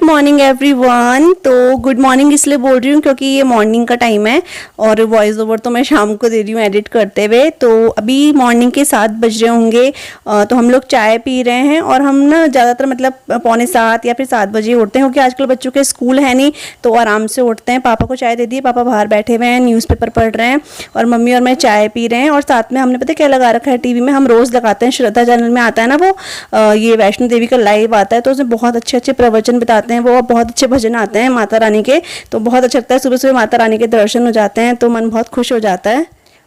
Morning everyone. तो good morning इसलिए बोल रही हूँ क्योंकि ये मॉर्निंग का टाइम है और वॉइस ओवर तो मैं शाम को दे रही हूँ एडिट करते हुए। तो अभी मॉर्निंग के 7 बज रहे होंगे। तो हम लोग चाय पी रहे हैं और हम ना ज़्यादातर मतलब पौने 7 या फिर 7 बजे उठते हैं क्योंकि आजकल बच्चों के स्कूल है नहीं, तो आराम से उठते हैं। पापा को चाय दे दी, पापा बाहर बैठे हुए हैं न्यूज़पेपर पढ़ रहे हैं और मम्मी और मैं चाय पी रहे हैं। और साथ में हमने पता क्या लगा रखा है टीवी में, हम रोज़ लगाते हैं, श्रद्धा चैनल में आता है ना वो ये वैष्णो देवी का लाइव आता है, तो उसमें बहुत अच्छे अच्छे प्रवचन बताते हैं वो, बहुत अच्छे भजन आते हैं माता रानी के। तो बहुत अच्छा लगता है, सुबह सुबह माता रानी के दर्शन हो जाते हैं तो मन बहुत खुश हो जाता है।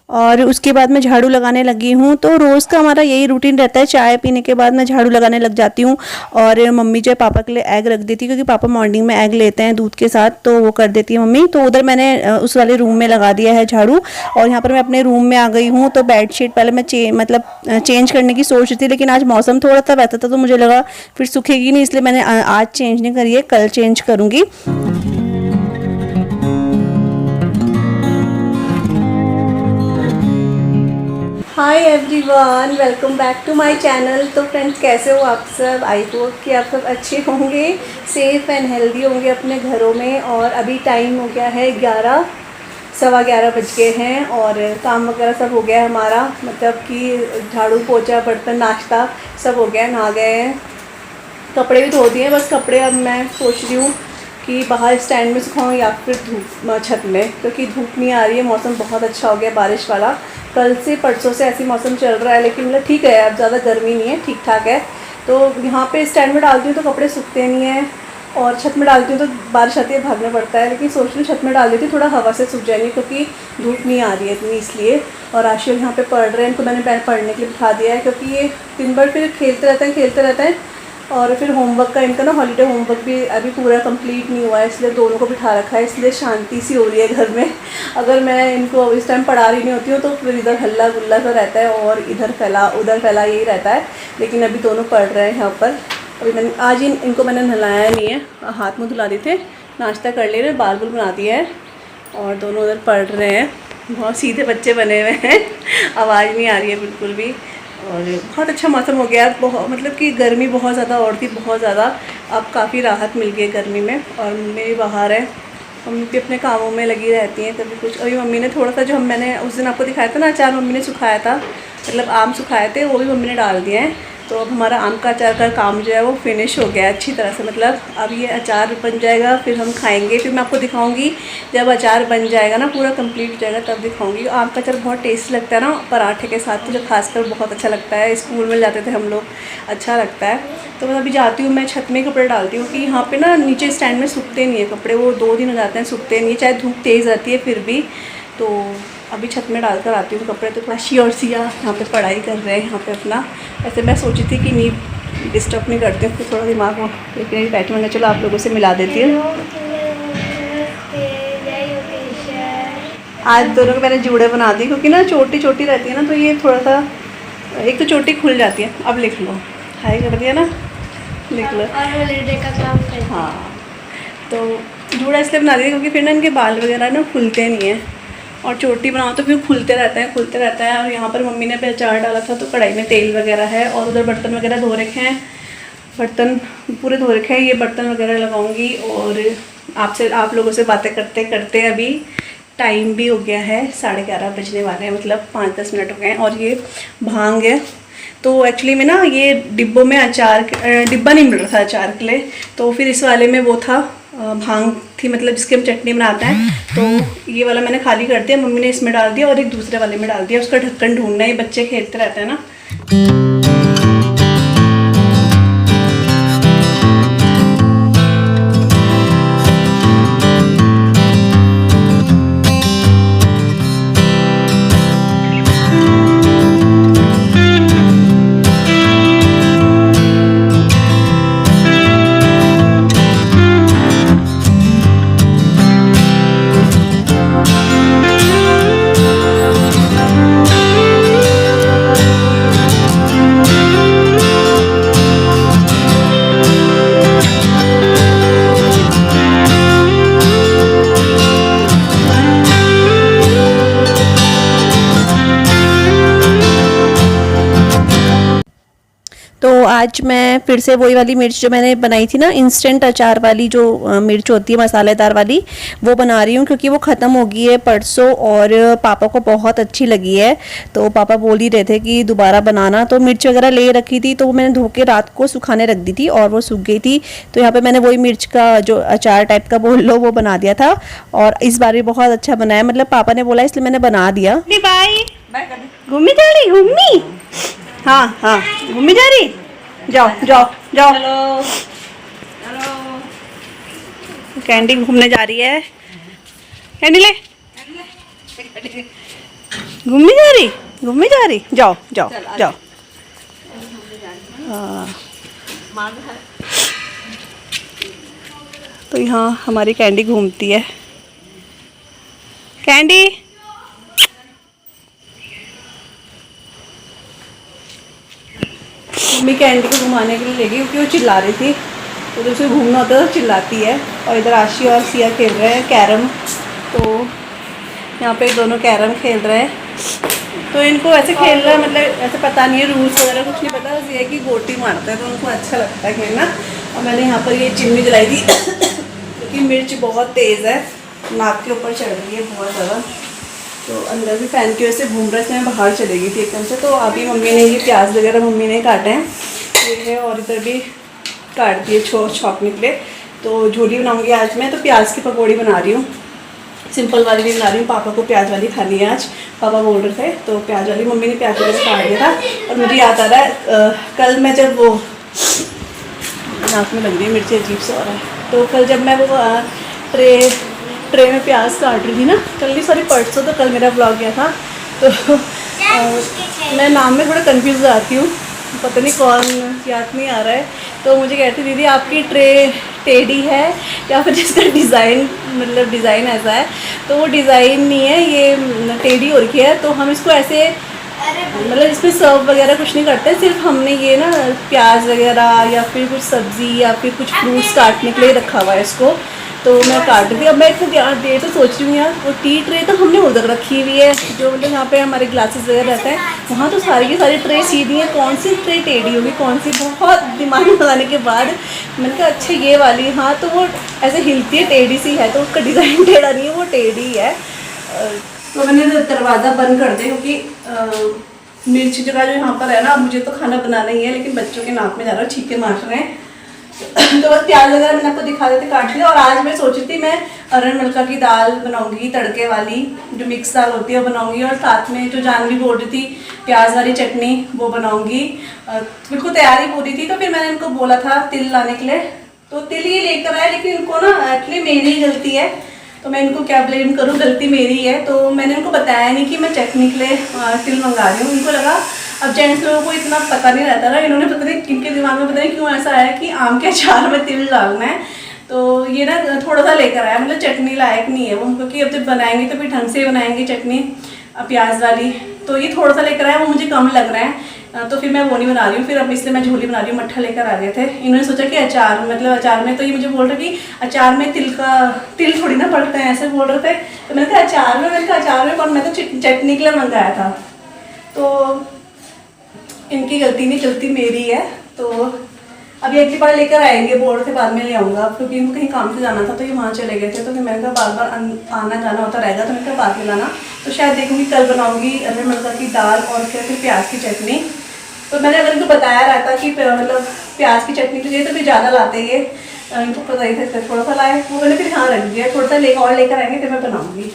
और उसके बाद मैं झाड़ू लगाने लगी हूँ। तो रोज़ का हमारा यही रूटीन रहता है, चाय पीने के बाद मैं झाड़ू लगाने लग जाती हूँ। और मम्मी जो है पापा के लिए एग रख देती है क्योंकि पापा मॉर्निंग में एग लेते हैं दूध के साथ, तो वो कर देती है मम्मी। तो उधर मैंने उस वाले रूम में लगा दिया है झाड़ू। और यहाँ पर मैं अपने रूम में आ गई हूँ। तो बेडशीट पहले मैं चेंज करने की सोच रही थी, लेकिन आज मौसम थोड़ा सा वैसा था तो मुझे लगा फिर सूखेगी नहीं, इसलिए मैंने आज चेंज नहीं करी है, कल चेंज करूँगी। Hi everyone, welcome back to my channel. तो फ्रेंड्स कैसे हो आप सब? आई होप कि आप सब अच्छे होंगे, सेफ़ एंड हेल्दी होंगे अपने घरों में। और अभी टाइम हो गया है 11, सवा 11 बज गए हैं और काम वगैरह सब हो गया है हमारा, मतलब कि झाड़ू पोछा बर्तन नाश्ता सब हो गया है, नहा गए हैं, कपड़े भी धो दिए। बस कपड़े अब मैं सोच रही हूँ कि बाहर स्टैंड में सुखाऊँ या फिर धूप छत में, क्योंकि धूप नहीं आ रही है, मौसम बहुत अच्छा हो गया बारिश वाला। कल से परसों से ऐसी मौसम चल रहा है, लेकिन मतलब ठीक है, अब ज़्यादा गर्मी नहीं है, ठीक ठाक है। तो यहाँ पे स्टैंड में डालती हूँ तो कपड़े सूखते नहीं हैं, और छत में डालती हूँ तो बारिश आती है भागना पड़ता है। लेकिन सोच रही हूँ छत में डाल देती हूँ, थोड़ा हवा से सूख जाएंगे क्योंकि धूप नहीं आ रही है इतनी, इसलिए। और आशिफ यहाँ पे पढ़ रहे हैं, इनको मैंने पढ़ने के लिए बिठा दिया है क्योंकि ये दिन भर फिर खेलते रहते हैं। और फिर होमवर्क का इनका ना हॉलीडे होमवर्क भी अभी पूरा कंप्लीट नहीं हुआ है, इसलिए दोनों को बिठा रखा है, इसलिए शांति सी हो रही है घर में। अगर मैं इनको इस टाइम पढ़ा रही नहीं होती हूँ तो फिर इधर हल्ला गुल्ला सा रहता है और इधर फैला उधर फैला यही रहता है। लेकिन अभी दोनों पढ़ रहे हैं यहाँ पर। अभी मैंने आज इनको मैंने नहलाया नहीं है, हाथ मुँह धुला दिए थे, नाश्ता कर ले रहे, बाल बुल बना दिया है और दोनों उधर पढ़ रहे हैं। बहुत सीधे बच्चे बने हुए हैं, आवाज़ नहीं आ रही है बिल्कुल भी। और बहुत अच्छा मौसम हो गया, बहुत मतलब कि गर्मी बहुत ज़्यादा और थी, बहुत ज़्यादा। अब काफ़ी राहत मिल गई गर्मी में। और मम्मी भी बाहर है, मम्मी भी अपने कामों में लगी रहती हैं कभी कुछ। अभी मम्मी ने थोड़ा सा जो मैंने उस दिन आपको दिखाया था ना अचार, मम्मी ने सुखाया था, मतलब आम सुखाए थे, वो भी मम्मी ने डाल दिए हैं। तो अब हमारा आम का अचार का काम जो है वो फिनिश हो गया है अच्छी तरह से, मतलब अब ये अचार बन जाएगा, फिर हम खाएंगे। फिर मैं आपको दिखाऊंगी जब अचार बन जाएगा ना, पूरा कंप्लीट हो जाएगा, तब दिखाऊंगी। आम का अचार बहुत टेस्टी लगता है ना पराठे के साथ, तो जो खासकर बहुत अच्छा लगता है, स्कूल में जाते थे हम लोग, अच्छा लगता है। तो मैं अभी जाती हूँ, मैं छत में कपड़े डालती हूँ कि यहाँ पर ना नीचे स्टैंड में सूखते नहीं है कपड़े, वो 2 दिन हो जाते हैं सूखते नहीं, चाहे धूप तेज़ रहती है फिर भी। तो अभी छत में डालकर आती हूँ कपड़े। तो थोड़ा शी और सिया यहाँ पे पढ़ाई कर रहे हैं यहाँ पे अपना। ऐसे मैं सोची थी कि नींद डिस्टर्ब नहीं करती हूँ, फिर थोड़ा दिमाग में, लेकिन बैठे मैंने चलो आप लोगों से मिला देती हूँ। आज दोनों को मैंने जूड़े बना दी क्योंकि ना छोटी छोटी रहती है ना, तो ये थोड़ा सा, एक तो चोटी खुल जाती है। अब लिख लो, हाई कर दिया ना, लिख लो। हाँ, तो जूड़ा इसलिए बना दिया क्योंकि फिर ना इनके बाल वगैरह ना खुलते नहीं हैं, और चोटी बनाओ तो फिर खुलते रहता है। और यहाँ पर मम्मी ने अचार डाला था तो कढ़ाई में तेल वगैरह है, और उधर बर्तन वगैरह धो रखे हैं, बर्तन पूरे धो रखे हैं, ये बर्तन वगैरह लगाऊंगी। और आप लोगों से बातें करते करते अभी टाइम भी हो गया है, 11:30 बजने वाले हैं, मतलब 5-10 मिनट हो गए हैं। और ये भांग है, तो एक्चुअली में ना ये डिब्बों में डिब्बा नहीं मिल रहा था अचार के लिए, तो फिर इस वाले में वो था, भांग थी, मतलब जिसके हम चटनी बनाते हैं। तो ये वाला मैंने खाली कर दिया, मम्मी ने इसमें डाल दिया और एक दूसरे वाले में डाल दिया। उसका ढक्कन ढूंढना है, ये बच्चे खेलते रहते हैं ना। आज मैं फिर से वही वाली मिर्च जो मैंने बनाई थी ना, इंस्टेंट अचार वाली जो मिर्च होती है मसालेदार वाली, वो बना रही हूँ क्योंकि वो ख़त्म हो गई है परसों और पापा को बहुत अच्छी लगी है। तो पापा बोल ही रहे थे कि दोबारा बनाना। तो मिर्च वगैरह ले रखी थी तो वो मैंने धो के रात को सुखाने रख दी थी और वो सूख गई थी। तो यहाँ पर मैंने वही मिर्च का जो अचार टाइप का बोल लो वो बना दिया था और इस बार भी बहुत अच्छा बनाया, मतलब पापा ने बोला इसलिए मैंने बना दिया। बाय घूमने जा रही घूमनी, हाँ हाँ घूमने जा रही, जाओ जाओ जाओ। हेलो हेलो, कैंडी घूमने जा रही है। कैंडी ले, घूमने जा रही, घूमने जा रही, जाओ जाओ जाओ। हाँ तो यहाँ हमारी कैंडी घूमती है। कैंडी मम्मी कैंडी को घुमाने के लिए ले गई क्योंकि वो चिल्ला रही थी, तो जब उसे घूमना होता है तो चिल्लाती है। और इधर आशी और सिया खेल रहे हैं कैरम। तो यहाँ पे दोनों कैरम खेल रहे हैं। तो इनको ऐसे खेल रहा है, मतलब ऐसे पता नहीं है रूल्स वगैरह कुछ नहीं पता, बस ये है कि गोटी मारता है तो उनको अच्छा लगता है खेलना। और मैंने यहाँ पर ये चिमनी जलाई थी क्योंकि मिर्च बहुत तेज़ है, नाक के ऊपर चढ़ रही है बहुत ज़्यादा। तो अंदर भी फैन की वजह से घूम रहा है, इसलिए मैं बाहर चली गई थी एकदम से। तो अभी मम्मी ने ये प्याज वगैरह मम्मी ने काटे हैं, ये है, और इधर भी काट दिए छौंकने के लिए। तो झोली बनाऊंगी आज मैं, तो प्याज की पकौड़ी बना रही हूँ, सिंपल वाली भी बना रही हूँ। पापा को प्याज वाली खानी है आज, पापा बोल रहे थे, तो प्याज वाली मम्मी ने प्याज वगैरह काट दिया था। और मुझे याद आ रहा है कल मैं जब वो नाक में लग रही है मिर्ची अजीब से हो रहा है, तो कल जब मैं वो ट्रे में प्याज काट रही थी ना, कल नहीं सॉरी परसों, तो कल मेरा ब्लॉग गया था। तो मैं नाम में थोड़ा कंफ्यूज हो जाती हूँ, पता नहीं कौन, याद नहीं आ रहा है। तो मुझे कहती दीदी आपकी ट्रे टेढ़ी है या फिर जिसका डिज़ाइन, मतलब डिज़ाइन ऐसा है, तो वो डिज़ाइन नहीं है, ये टेढ़ी हो रखी है। तो हम इसको ऐसे मतलब इसमें सर्व वगैरह कुछ नहीं करते, सिर्फ हमने ये ना प्याज वगैरह या फिर कुछ सब्ज़ी या फिर कुछ फ्रूट्स काटने के लिए रखा हुआ है इसको। तो मैं काट दी। अब मैं इतनी देर तो सोच रही हूँ यार, वो टी ट्रे तो हमने उधर रखी हुई है, जो मतलब यहाँ पे हमारे ग्लासेस वगैरह रहते हैं, वहाँ तो सारी की सारी ट्रे सीधी है, कौन सी ट्रे टेढ़ी होगी, कौन सी। बहुत दिमाग लगाने के बाद मैंने कहा अच्छा ये वाली, हाँ तो वो ऐसे हिलती है, टेढ़ी सी है, तो उसका डिज़ाइन टेढ़ा नहीं है, वो टेढ़ी है। तो मैंने दरवाज़ा बंद कर दिया क्योंकि मिर्च जगह जो यहाँ पर है ना, मुझे तो खाना बनाना ही है, लेकिन बच्चों के नाक में जा रहा है, छींके मार रहे हैं। तो बस प्याज वगैरह मैंने आपको दिखा देते काट लिया। और आज मैं सोची थी मैं अरहर मलका की दाल बनाऊंगी, तड़के वाली जो मिक्स दाल होती है वो बनाऊंगी, और साथ में जो जानवी बोल रही थी प्याज वाली चटनी वो बनाऊंगी। बिल्कुल तैयारी पूरी थी। तो फिर मैंने इनको बोला था तिल लाने के लिए, तो तिल ये लेकर आए, लेकिन इनको ना एक्चुअली मेरी ही गलती है, तो मैं इनको क्या ब्लेम करूँ, गलती मेरी है। तो मैंने उनको बताया नहीं कि मैं चटनी के लिए तिल मंगा रही हूँ। उनको लगा, अब जेंट्स लोगों को इतना पता नहीं रहता ना, इन्होंने पता नहीं इनके दिमाग में पता नहीं क्यों ऐसा आया कि आम के अचार में तिल डालना है। तो ये ना थोड़ा सा लेकर आया, मतलब चटनी लायक नहीं है वो, क्योंकि अब जब बनाएंगे तो फिर ढंग से बनाएंगे चटनी प्याज वाली। तो ये थोड़ा सा लेकर आया, वो मुझे कम लग रहा है, तो फिर मैं वो नहीं बना रही हूँ। फिर अब इसलिए मैं झोली बना रही हूँ। मट्ठा लेकर आ गए थे, इन्होंने सोचा कि अचार, मतलब अचार में, तो ये मुझे बोल रहे कि अचार में तिल थोड़ी ना पड़ते हैं, ऐसे बोल रहे थे। तो मैंने कहा अचार में, मैंने कहा अचार में, पर मैं तो चटनी के लिए मंगाया था। तो इनकी गलती नहीं, गलती मेरी है। तो अभी अगली बार लेकर आएंगे, बोर्ड से बाद में ले आऊँगा, क्योंकि इनको कहीं काम से जाना था, तो ये वहाँ चले गए थे। तो फिर मैंने कहा बार बार आना जाना होता रहेगा, तो मैंने कहा बाद में लाना। तो शायद देखूँगी कल बनाऊँगी अरहर मलका की दाल और फिर प्याज की चटनी। तो मैंने अगर इनको बताया रहता कि मतलब प्याज की चटनी के लिए तो फिर ज़्यादा लाते ये, इनको पता ही था, थोड़ा सा लाए, वो मैंने फिर हाँ रख दिया, थोड़ा सा और लेकर आएंगे फिर मैं बनाऊँगी।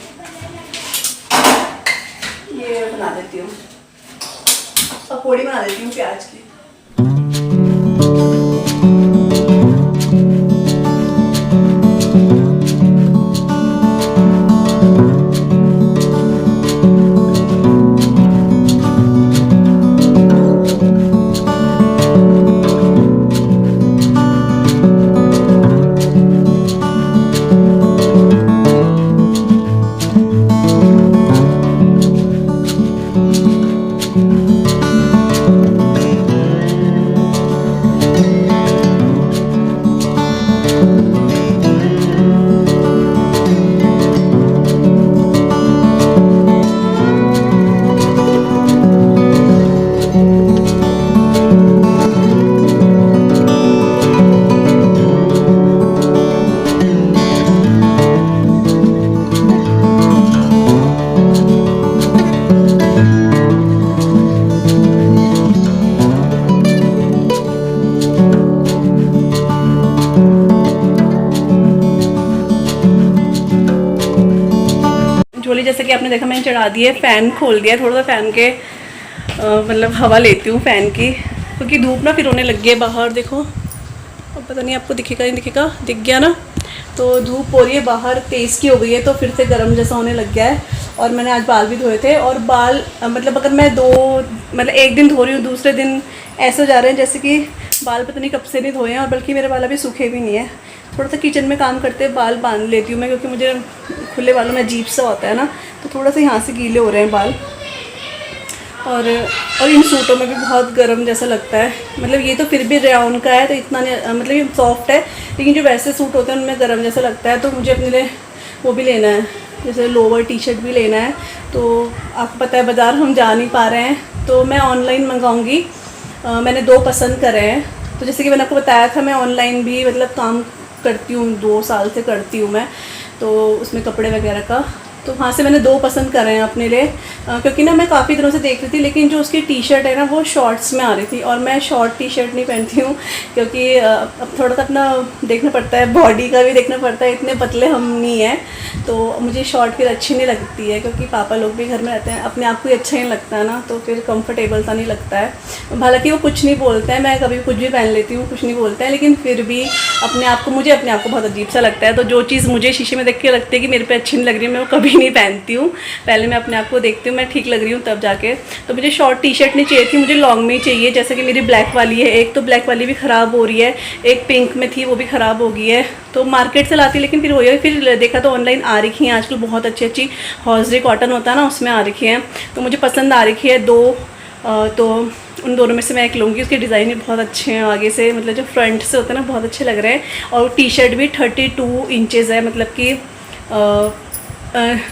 ये बना देती हूँ, पकौड़ी बना देती हूँ प्याज की। जैसे कि आपने देखा मैंने चढ़ा दिया, फ़ैन खोल दिया, थोड़ा सा फ़ैन के मतलब हवा लेती हूँ फ़ैन की, क्योंकि धूप ना फिर होने लग गई है बाहर। देखो अब पता नहीं आपको दिखेगा नहीं दिखेगा, दिख गया ना। तो धूप हो रही है बाहर, तेज़ की हो गई है, तो फिर से गर्म जैसा होने लग गया है। और मैंने आज बाल भी धोए थे, और बाल मतलब अगर मैं एक दिन धो रही हूँ, दूसरे दिन ऐसे हो जा रहे हैं जैसे कि बाल पता नहीं कब से नहीं धोए हैं, और बल्कि मेरे बाल अभी सूखे भी नहीं है। थोड़ा सा किचन में काम करते बाल बांध लेती हूँ मैं, क्योंकि मुझे खुले बालों में अजीब सा होता है ना, तो थोड़ा सा यहाँ से गीले हो रहे हैं बाल। और इन सूटों में भी बहुत गर्म जैसा लगता है। मतलब ये तो फिर भी रेयॉन का है तो इतना नहीं, मतलब ये सॉफ्ट है, लेकिन जो वैसे सूट होते हैं उनमें गर्म जैसा लगता है। तो मुझे अपने लिए वो भी लेना है, जैसे लोअर टी शर्ट भी लेना है। तो आपको पता है बाज़ार हम जा नहीं पा रहे हैं, तो मैं ऑनलाइन मंगाऊँगी। मैंने 2 पसंद करे हैं। तो जैसे कि मैंने आपको बताया था, मैं ऑनलाइन भी मतलब काम करती हूँ, 2 साल से करती हूँ मैं, तो उसमें कपड़े वगैरह का। तो वहाँ से मैंने 2 पसंद करे हैं अपने लिए, क्योंकि ना मैं काफ़ी दिनों से देख रही थी, लेकिन जो उसकी टी शर्ट है ना वो शॉर्ट्स में आ रही थी, और मैं शॉर्ट टी शर्ट नहीं पहनती हूँ, क्योंकि अब थोड़ा सा अपना देखना पड़ता है, बॉडी का भी देखना पड़ता है, इतने पतले हम नहीं हैं। तो मुझे शॉर्ट फिर अच्छी नहीं लगती है, क्योंकि पापा लोग भी घर में रहते हैं, अपने आप को ही अच्छा नहीं लगता है ना, तो फिर कंफर्टेबल सा नहीं लगता है। हालांकि वो कुछ नहीं बोलते हैं, मैं कभी कुछ भी पहन लेती हूँ, कुछ नहीं बोलते हैं, लेकिन फिर भी मुझे अपने आप को बहुत अजीब सा लगता है। तो जो चीज़ मुझे शीशे में देख के लगती है कि मेरे पे अच्छी नहीं लग रही है, मैं वो कभी नहीं पहनती हूँ। पहले मैं अपने आप को देखती हूँ, मैं ठीक लग रही हूँ तब जाके। तो मुझे शॉर्ट टी शर्ट नहीं चाहिए थी, मुझे लॉन्ग में ही चाहिए। जैसे कि मेरी ब्लैक वाली है एक, तो ब्लैक वाली भी ख़राब हो रही है, एक पिंक में थी वो भी ख़राब हो गई है। तो मार्केट से लाती, लेकिन फिर वही फिर देखा तो ऑनलाइन आ रखी हैं आजकल बहुत अच्छी अच्छी, हॉर्सरी कॉटन होता है ना उसमें आ रखी हैं। तो मुझे पसंद आ रखी है 2, तो उन दोनों में से मैं एक लूँगी। उसके डिज़ाइन भी बहुत अच्छे हैं आगे से, मतलब जो फ्रंट से होते हैं ना बहुत अच्छे लग रहे हैं। और टी शर्ट भी 32 इंचेस है, मतलब कि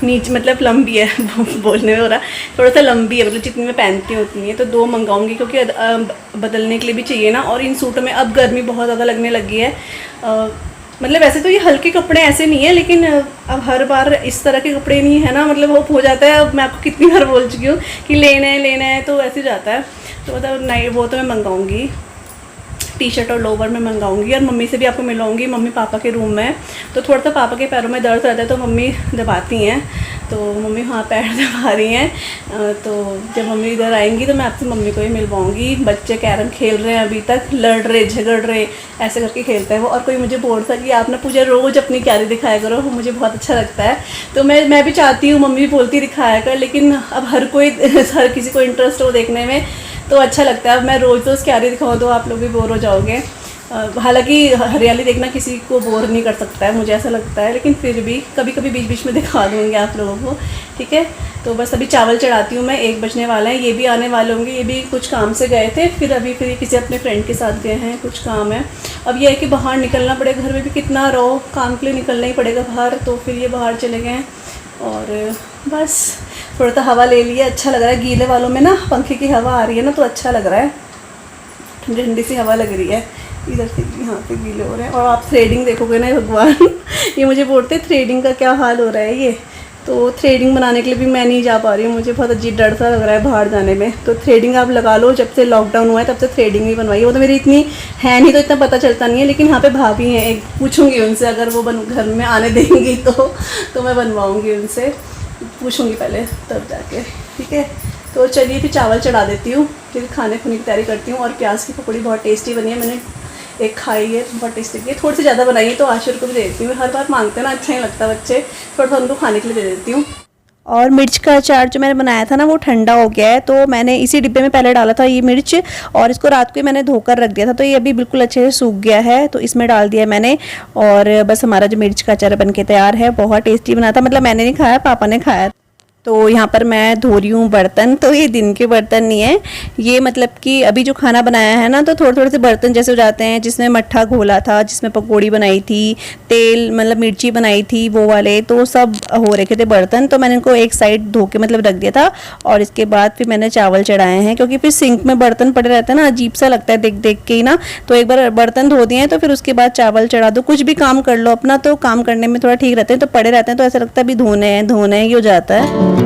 नीचे मतलब लंबी है बोलने में हो रहा, थोड़ा सा लंबी है, मतलब जितनी मैं पहनती हूँ उतनी है। तो 2 मंगाऊंगी, क्योंकि बदलने के लिए भी चाहिए ना। और इन सूटों में अब गर्मी बहुत ज़्यादा लगने लगी है। मतलब वैसे तो ये हल्के कपड़े ऐसे नहीं है, लेकिन अब हर बार इस तरह के कपड़े नहीं है ना, मतलब होप हो जाता है। अब मैं आपको कितनी बार बोल चुकी हूँ कि लेना है, तो ऐसे जाता है। तो मतलब नहीं, वो तो मैं मंगाऊंगी, टी शर्ट और लोवर में मंगाऊंगी। और मम्मी से भी आपको मिलाऊंगी, मम्मी पापा के रूम में। तो थोड़ा सा पापा के पैरों में दर्द रहता है, तो मम्मी दबाती हैं, तो मम्मी वहाँ पैर दबा रही हैं। तो जब मम्मी इधर आएंगी तो मैं आपसे मम्मी को ही मिलवाऊंगी। बच्चे कैरम खेल रहे हैं, अभी तक लड़ रहे झगड़ रहे ऐसे करके खेलते हैं वो। और कोई मुझे बोल सा कि आप ना पूजा रोज़ अपनी क्यारी दिखाया करो, वो मुझे बहुत अच्छा लगता है। तो मैं भी चाहती हूँ, मम्मी भी बोलती दिखाया कर, लेकिन अब हर किसी को इंटरेस्ट हो देखने में, तो अच्छा लगता है। अब मैं रोज़ क्यारी दिखाऊँ तो आप लोग भी बोर हो जाओगे। हालांकि हरियाली देखना किसी को बोर नहीं कर सकता है, मुझे ऐसा लगता है, लेकिन फिर भी कभी कभी बीच बीच में दिखा दूँगी आप लोगों को, ठीक है। तो बस अभी चावल चढ़ाती हूँ मैं, 1 बजने वाला है। ये भी आने वाले होंगे, ये भी कुछ काम से गए थे, फिर किसी अपने फ्रेंड के साथ गए हैं, कुछ काम है। अब ये है कि बाहर निकलना पड़ेगा, घर में भी कितना रहो, काम के लिए निकलना ही पड़ेगा बाहर। तो फिर ये बाहर चले गए हैं, और बस थोड़ा सा हवा ले लिया, अच्छा लग रहा है। गीले वालों में ना पंखे की हवा आ रही है ना, तो अच्छा लग रहा है, ठंडी ठंडी सी हवा लग रही है। इधर से यहाँ पे गीले हो रहे हैं। और आप थ्रेडिंग देखोगे ना, भगवान ये मुझे बोलते हैं थ्रेडिंग का क्या हाल हो रहा है ये। तो थ्रेडिंग बनाने के लिए भी मैं नहीं जा पा रही हूँ, मुझे बहुत अजीब डर सा लग रहा है बाहर जाने में। तो थ्रेडिंग आप लगा लो, जब से लॉकडाउन हुआ है तब से थ्रेडिंग नहीं बनवाई। वो तो मेरी इतनी है नहीं, तो इतना पता चलता नहीं है, लेकिन यहाँ पे भाभी हैं एक, पूछूंगी उनसे, अगर वो घर में आने देंगी तो मैं बनवाऊँगी उनसे, पूछूंगी पहले तब जाके, ठीक है। तो चलिए फिर चावल चढ़ा देती हूँ, फिर खाने खुने की तैयारी करती हूँ। और प्याज की पकौड़ी बहुत टेस्टी बनी है, मैंने एक खाई है, बहुत टेस्टी है। थोड़ी सी ज़्यादा बनाई है तो आशिर को भी दे देती हूँ। हर बार मांगते हैं ना, अच्छा नहीं लगता बच्चे, थोड़ा सा उनको खाने के लिए दे देती हूँ। और मिर्च का अचार जो मैंने बनाया था ना, वो ठंडा हो गया है, तो मैंने इसी डिब्बे में पहले डाला था ये मिर्च, और इसको रात को ही मैंने धोकर रख दिया था। तो ये अभी बिल्कुल अच्छे से सूख गया है, तो इसमें डाल दिया मैंने। और बस हमारा जो मिर्च का अचार बन के तैयार है। बहुत टेस्टी बना था, मतलब मैंने नहीं खाया, पापा ने खाया। तो यहाँ पर मैं धो रही हूँ बर्तन। तो ये दिन के बर्तन नहीं है, ये मतलब कि अभी जो खाना बनाया है ना, तो थोड़े थोड़े से बर्तन जैसे हो जाते हैं, जिसमें मट्ठा घोला था, जिसमें पकौड़ी बनाई थी, तेल मतलब मिर्ची बनाई थी, वो वाले तो सब हो रखे थे बर्तन। तो मैंने इनको एक साइड धो के मतलब रख दिया था, और इसके बाद फिर मैंने चावल चढ़ाए हैं, क्योंकि फिर सिंक में बर्तन पड़े रहते हैं ना, अजीब सा लगता है देख देख के ही ना। तो एक बार बर्तन धो दिए हैं, तो फिर उसके बाद चावल चढ़ा दो। कुछ भी काम कर लो अपना, तो काम करने में थोड़ा ठीक रहते हैं। तो पड़े रहते हैं तो ऐसा लगता है अभी धोने हैं, ये हो जाता है।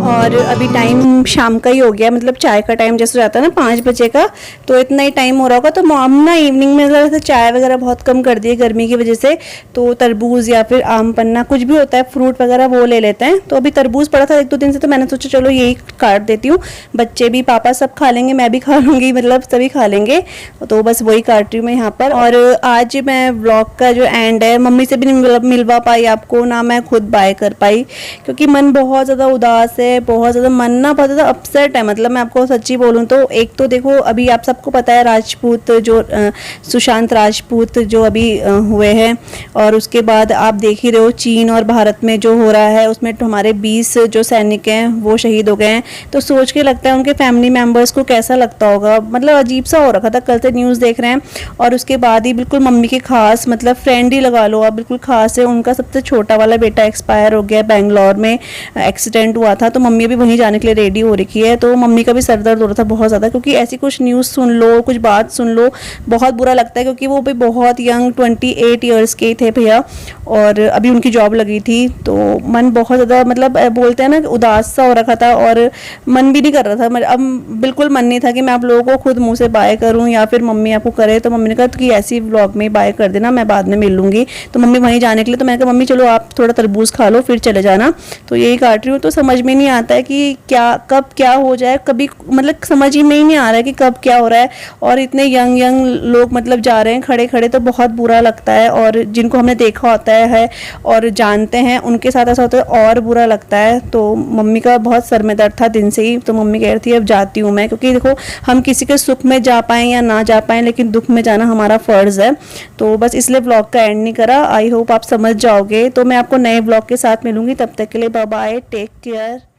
और और अभी टाइम शाम का ही हो गया, मतलब चाय का टाइम जैसे जाता है ना 5 बजे का, तो इतना ही टाइम हो रहा होगा। तो मॉम ना इवनिंग में ज़रा चाय वगैरह बहुत कम कर दी है गर्मी की वजह से, तो तरबूज या फिर आम पन्ना कुछ भी होता है फ्रूट वगैरह वो ले लेते हैं। तो अभी तरबूज पड़ा था 1-2 दिन से, तो मैंने सोचा चलो यही काट देती हूँ, बच्चे भी पापा सब खा लेंगे, मैं भी खा लूँगी, मतलब सभी खा लेंगे, तो बस वही काट रही हूँ मैं यहाँ पर। और आज मैं व्लॉग का जो एंड है, मम्मी से भी नहीं मिलवा पाई आपको ना, मैं खुद बाय कर पाई क्योंकि मन बहुत ज़्यादा उदास है, बहुत ज़्यादा मन ना बहुत ज़्यादा अपसेट है। मतलब मैं आपको सच्ची बोलूँ तो एक तो देखो अभी आप सबको पता है राजपूत जो सुशांत राजपूत जो अभी हुए हैं, और उसके बाद आप देख ही रहे हो चीन और भारत में जो हो रहा है, उसमें हमारे 20 जो सैनिक हैं वो शहीद हो गए हैं। तो सोच के लगता है उनके फैमिली मेम्बर्स को कैसा लगता होगा, मतलब अजीब सा हो रखा था। कल से न्यूज़ देख रहे हैं और उसके बाद ही बिल्कुल मम्मी के खास मतलब फ्रेंड ही लगा लो आप, बिल्कुल खास है, उनका सबसे छोटा वाला बेटा एक्सपायर हो गया, बेंगलोर में एक्सीडेंट हुआ था, तो मम्मी अभी वहीं जाने के लिए रेडी हो रखी है। तो मम्मी का भी सर दर्द हो रहा था बहुत ज़्यादा, क्योंकि ऐसी कुछ न्यूज़ सुन लो, कुछ बात सुन लो, बहुत बुरा लगता है, क्योंकि वो भी बहुत यंग 28 ईयर्स के थे भैया, और अभी उनकी जॉब लगी थी। तो मन बहुत ज़्यादा मतलब बोलते हैं ना उदास सा हो रखा था, और मन भी नहीं कर रहा था, अब बिल्कुल मन नहीं था कि मैं आप लोगों को खुद मुँह से बाय करूँ या फिर मम्मी आपको करे। तो मम्मी ने कहा कि ऐसी व्लॉग में बाय कर देना, मैं बाद में मिल लूँगी। तो मम्मी वहीं जाने के लिए, तो मैंने कहा मम्मी चलो आप थोड़ा तरबूज खा लो फिर चले जाना। तो यही काट रही हूँ। तो समझ में नहीं आता है कि क्या कब क्या हो जाए, कभी मतलब समझ ही में ही नहीं आ रहा है कि कब क्या हो रहा है। और इतने यंग यंग लोग मतलब जा रहे हैं खड़े खड़े, तो बहुत बुरा लगता है। और जिनको हमने देखा होता है और जानते हैं उनके साथ ऐसा होता है और बुरा लगता है। तो मम्मी का बहुत सर में दर्द था दिन से ही, तो मम्मी कह रही थी अब जाती हूँ मैं, क्योंकि देखो हम किसी के सुख में जा पाएँ या ना जा पाएँ, लेकिन दुख में जाना हमारा फ़र्ज़ है। तो बस इसलिए ब्लॉग का एंड नहीं करा। आई होप आप समझ जाओगे। तो मैं आपको नए ब्लॉग के साथ मिलूंगी, तब तक के लिए बाय बाय, टेक केयर।